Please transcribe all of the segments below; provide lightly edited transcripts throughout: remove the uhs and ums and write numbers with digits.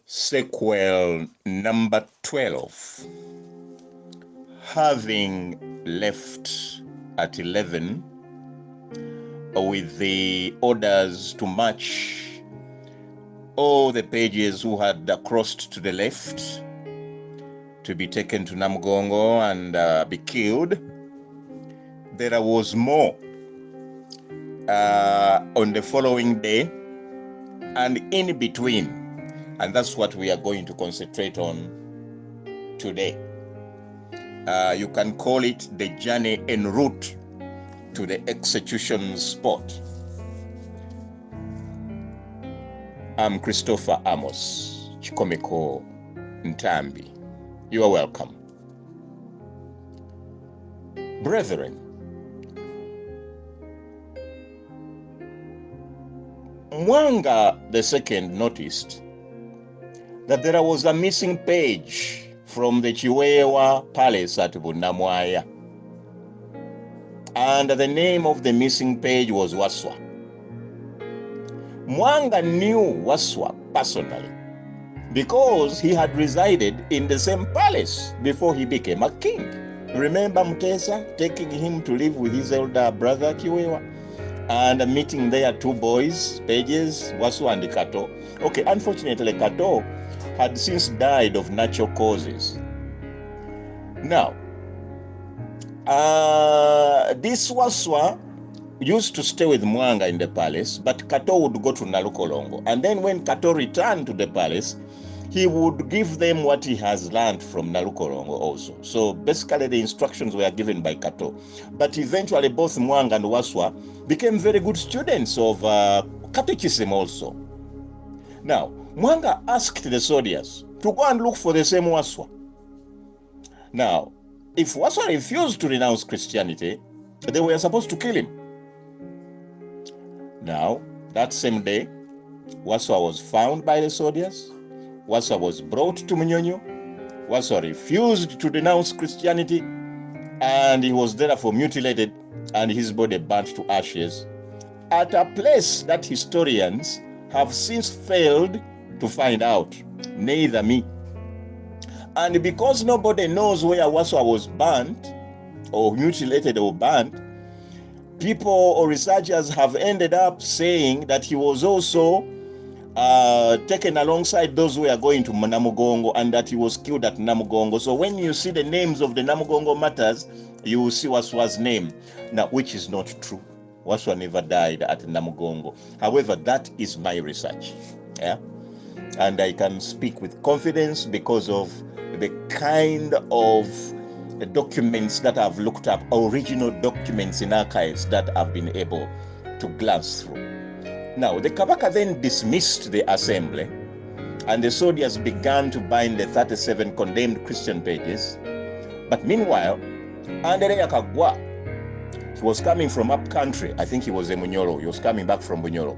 Sequel number 12. Having left at 11 with the orders to march all the pages who had crossed to the left to be taken to Namugongo and be killed, there was more on the following day and in between. And that's what we are going to concentrate on today. You can call it the journey en route to the execution spot. I'm Christopher Amos Chikomeko Ntambi. You are welcome. Brethren, Mwanga II noticed that there was a missing page from the Chiwewa Palace at Bunamwaya. And the name of the missing page was Waswa. Mwanga knew Waswa personally because he had resided in the same palace before he became a king. Remember Mutesa taking him to live with his elder brother Chiwewa and meeting there two boys, pages, Waswa and Kato. Okay, unfortunately Kato had since died of natural causes. Now, this Waswa used to stay with Mwanga in the palace, but Kato would go to Nalukolongo. And then when Kato returned to the palace, he would give them what he has learned from Nalukolongo also. So basically the instructions were given by Kato. But eventually both Mwanga and Waswa became very good students of catechism also. Now, Mwanga asked the soldiers to go and look for the same Waswa. Now, if Waswa refused to renounce Christianity, they were supposed to kill him. Now, that same day, Waswa was found by the soldiers. Waswa was brought to Munyonyo. Waswa refused to renounce Christianity, and he was therefore mutilated and his body burnt to ashes at a place that historians have since failed to find out, neither me. And because nobody knows where Waswa was burnt or mutilated or burnt, people or researchers have ended up saying that he was also taken alongside those who are going to Namugongo and that he was killed at Namugongo. So when you see the names of the Namugongo martyrs, you will see Waswa's name, now which is not true. Waswa never died at Namugongo. However, that is my research. Yeah, and I can speak with confidence because of the kind of documents that I've looked up, original documents in archives that I've been able to glance through. Now, the Kabaka then dismissed the assembly, and the soldiers began to bind the 37 condemned Christian pages. But meanwhile, Andereya Kagwa, he was coming from up country. I think he was a Munyoro. He was coming back from Bunyoro.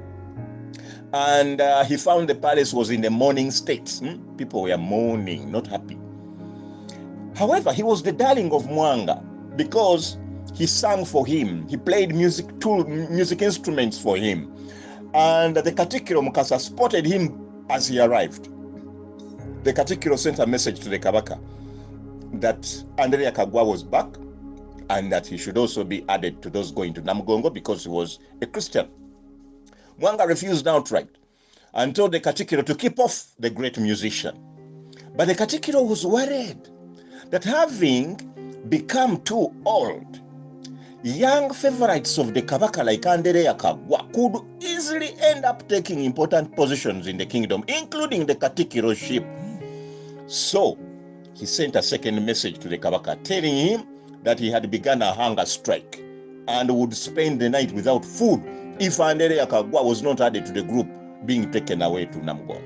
And he found the palace was in the mourning state. People were mourning, not happy. However, he was the darling of Mwanga because he sang for him. He played music instruments for him. And the Katikiro Mukasa spotted him as he arrived. The Katikiro sent a message to the Kabaka that Andereya Kagwa was back and that he should also be added to those going to Namugongo because he was a Christian. Mwanga refused outright and told the Katikiro to keep off the great musician. But the Katikiro was worried that having become too old, young favorites of the Kabaka like Andereya Kagwa could easily end up taking important positions in the kingdom, including the Katikiroship. So he sent a second message to the Kabaka telling him that he had begun a hunger strike and would spend the night without food if Andereya Kagwa was not added to the group being taken away to Namugongo.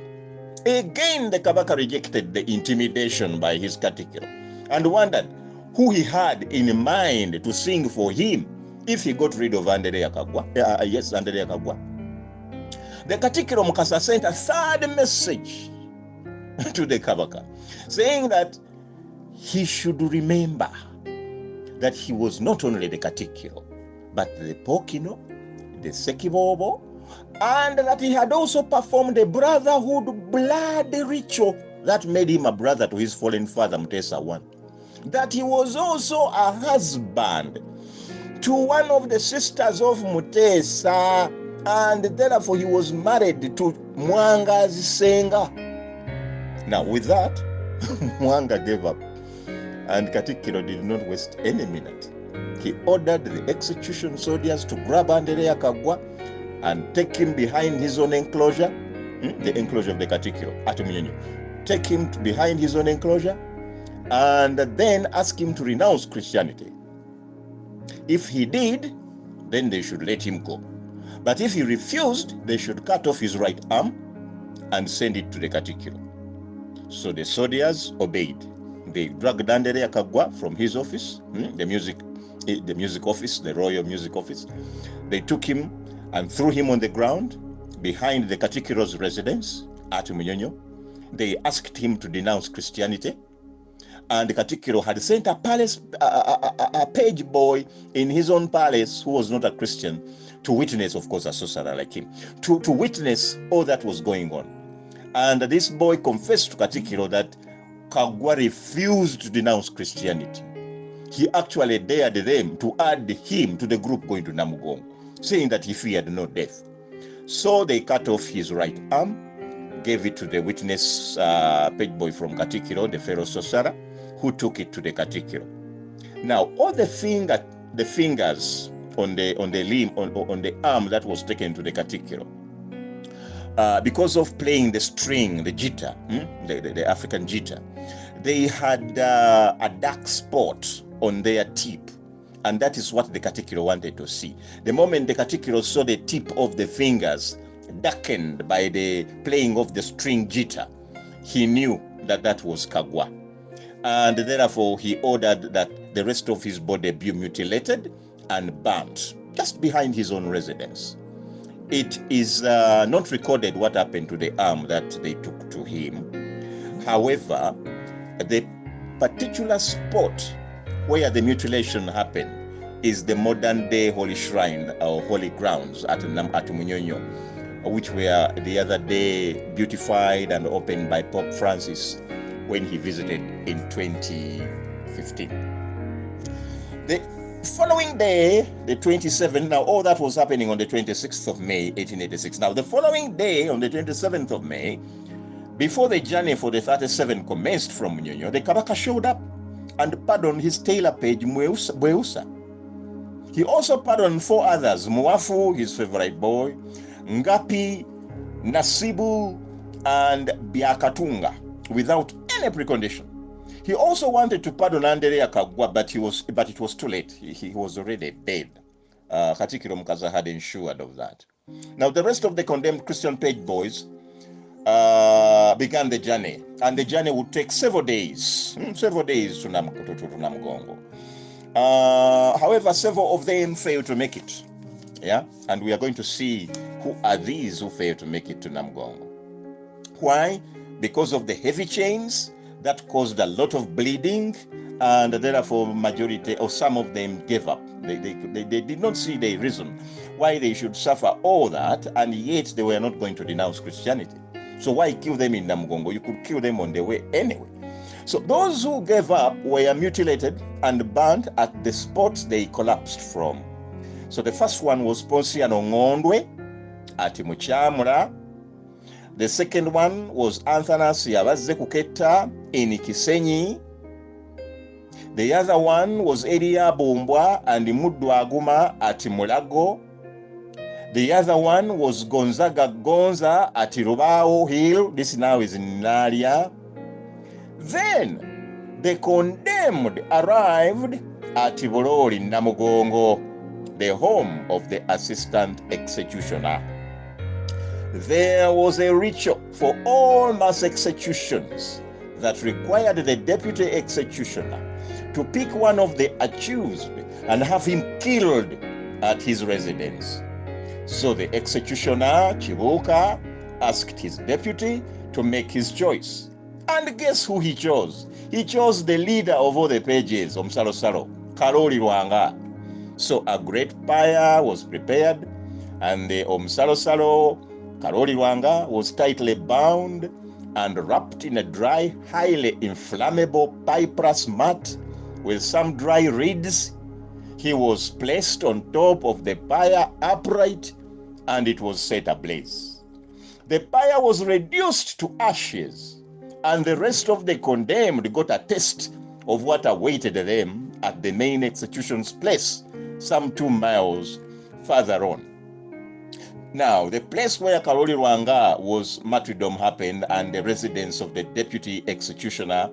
Again, the Kabaka rejected the intimidation by his Katikiro and wondered who he had in mind to sing for him if he got rid of Andereya Kagwa. Andereya Kagwa. The Katikiro Mukasa sent a third message to the Kabaka saying that he should remember that he was not only the Katikiro, but the Pokino, the Sekibobo, and that he had also performed a brotherhood blood ritual that made him a brother to his fallen father Mutesa I, that he was also a husband to one of the sisters of Mutesa, and therefore he was married to Mwanga's Senga. Now with that, Mwanga gave up, and Katikkiro did not waste any minute. He ordered the execution soldiers to grab Andereya Kaggwa and take him behind his own enclosure, the enclosure of the Katikkiro at Munyonyo. Take him behind his own enclosure and then ask him to renounce Christianity. If he did, then they should let him go. But if he refused, they should cut off his right arm and send it to the Katikkiro. So the soldiers obeyed. They dragged Andereya Kaggwa from his office, the music office, the royal music office. They took him and threw him on the ground behind the Katikkiro's residence at Munyonyo. They asked him to denounce Christianity, and the Katikkiro had sent a page boy in his own palace who was not a Christian to witness, of course, a sorcerer like him, to witness all that was going on. And this boy confessed to Katikkiro that Kaggwa refused to denounce Christianity. He actually dared them to add him to the group going to Namugongo, saying that he feared no death. So they cut off his right arm, gave it to the witness page boy from Katikkiro, the Pharaoh sorcerer, who took it to the Katikkiro. Now, all the fingers on the limb, on the arm that was taken to the Katikkiro, because of playing the string, the jita, the African jita, they had a dark spot on their tip, and that is what the Katikkiro wanted to see. The moment the Katikkiro saw the tip of the fingers darkened by the playing of the string jita, he knew that that was Kaggwa, and therefore he ordered that the rest of his body be mutilated and burnt just behind his own residence. It is not recorded what happened to the arm that they took to him. However, the particular spot where the mutilation happened is the modern day holy shrine or holy grounds at Munyonyo, which were the other day beautified and opened by Pope Francis when he visited in 2015. The following day, the 27th, now all that was happening on the 26th of May, 1886. Now the following day, on the 27th of May, before the journey for the 37 commenced from Munyonyo, the Kabaka showed up and pardoned his tailor page Bweusa. He also pardoned 4 others, Muafu, his favorite boy, Ngapi, Nasibu, and Biakatunga, without any precondition. He also wanted to pardon Andereya Kaggwa, but it was too late. He was already dead. Katikkiro Mukaza had ensured of that. Now the rest of the condemned Christian page boys began the journey, and the journey would take several days to Namugongo. However, several of them failed to make it. Yeah, and we are going to see who are these who failed to make it to Namugongo. Why? Because of the heavy chains that caused a lot of bleeding, and therefore majority or some of them gave up. They did not see the reason why they should suffer all that, and yet they were not going to denounce Christianity. So why kill them in Namugongo? You could kill them on the way anyway. So those who gave up were mutilated and burnt at the spots they collapsed from. So the first one was Ponsiano Ngondwe at Muchamura. The second one was Anthanas Yabaze Kuketa in Kisenyi. The other one was Elia Bumbwa and Muddu Aguma at Mulago. The other one was Gonzaga Gonza at Rubao Hill. This now is in Naria. Then the condemned arrived at Tiborori Namugongo, the home of the assistant executioner. There was a ritual for all mass executions that required the deputy executioner to pick one of the accused and have him killed at his residence. So the executioner, Chibuka, asked his deputy to make his choice. And guess who he chose? He chose the leader of all the pages, Omsalosalo, Karoli Lwanga. So a great pyre was prepared, And the Omusalosalo Karoli Lwanga was tightly bound and wrapped in a dry, highly inflammable cypress mat with some dry reeds. He was placed on top of the pyre upright, and it was set ablaze. The pyre was reduced to ashes, and the rest of the condemned got a taste of what awaited them at the main execution's place, some 2 miles further on. Now, the place where Karoli Lwanga was martyrdom happened and the residence of the deputy executioner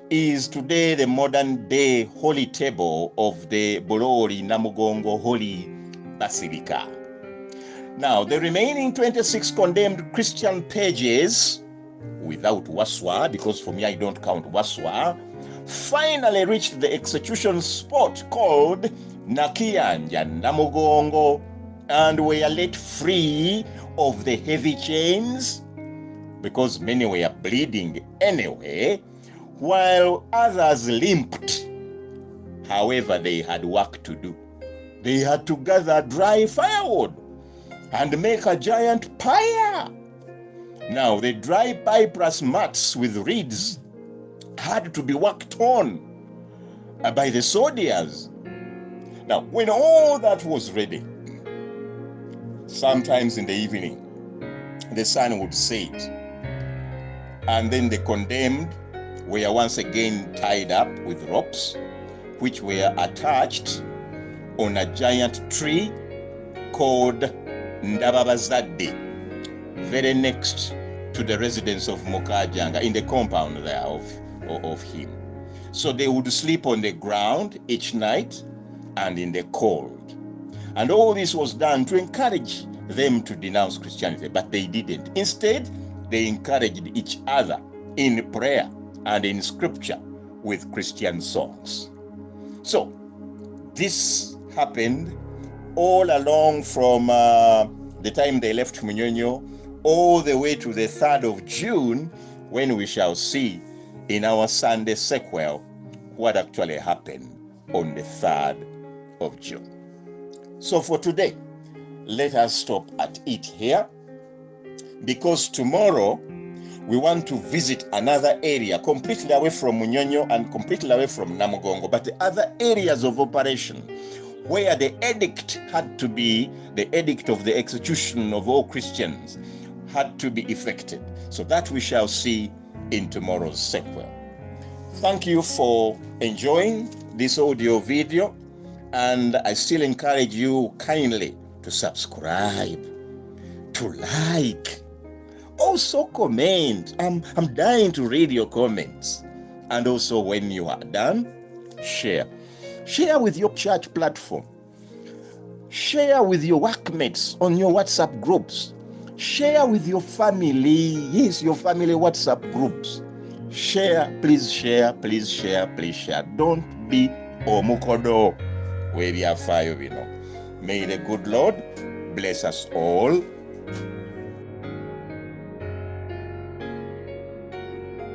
is today the modern day holy table of the Bulori Namugongo Holy Basilica. Now, the remaining 26 condemned Christian pages, without Waswa, because for me I don't count Waswa, finally reached the execution spot called Nakiyanja Namugongo and were let free of the heavy chains, because many were bleeding anyway, while others limped. However, they had work to do. They had to gather dry firewood and make a giant pyre. Now, the dry cypress mats with reeds had to be worked on by the soldiers. Now, when all that was ready, sometimes in the evening, the sun would set, and then the condemned were once again tied up with ropes, which were attached on a giant tree called Ndababazadde, very next to the residence of Mukajanga, in the compound there of him. So they would sleep on the ground each night and in the cold. And all this was done to encourage them to denounce Christianity, but they didn't. Instead, they encouraged each other in prayer and in scripture with Christian songs. So this happened all along from the time they left Munyonyo all the way to the 3rd of June, when we shall see in our Sunday sequel what actually happened on the 3rd of June. So for today, let us stop at it here, because tomorrow we want to visit another area completely away from Munyonyo and completely away from Namugongo, but the other areas of operation where the edict had to be, the edict of the execution of all Christians had to be effected. So that we shall see in tomorrow's sequel. Thank you for enjoying this audio video, and I still encourage you kindly to subscribe, to like, also comment. I'm dying to read your comments. And also, when you are done, share with your church platform, share with your workmates on your WhatsApp groups, share with your family, yes, your family WhatsApp groups. Share, please share, please share, please share. Don't be omukodo where you are fire, you know. May the good Lord bless us all.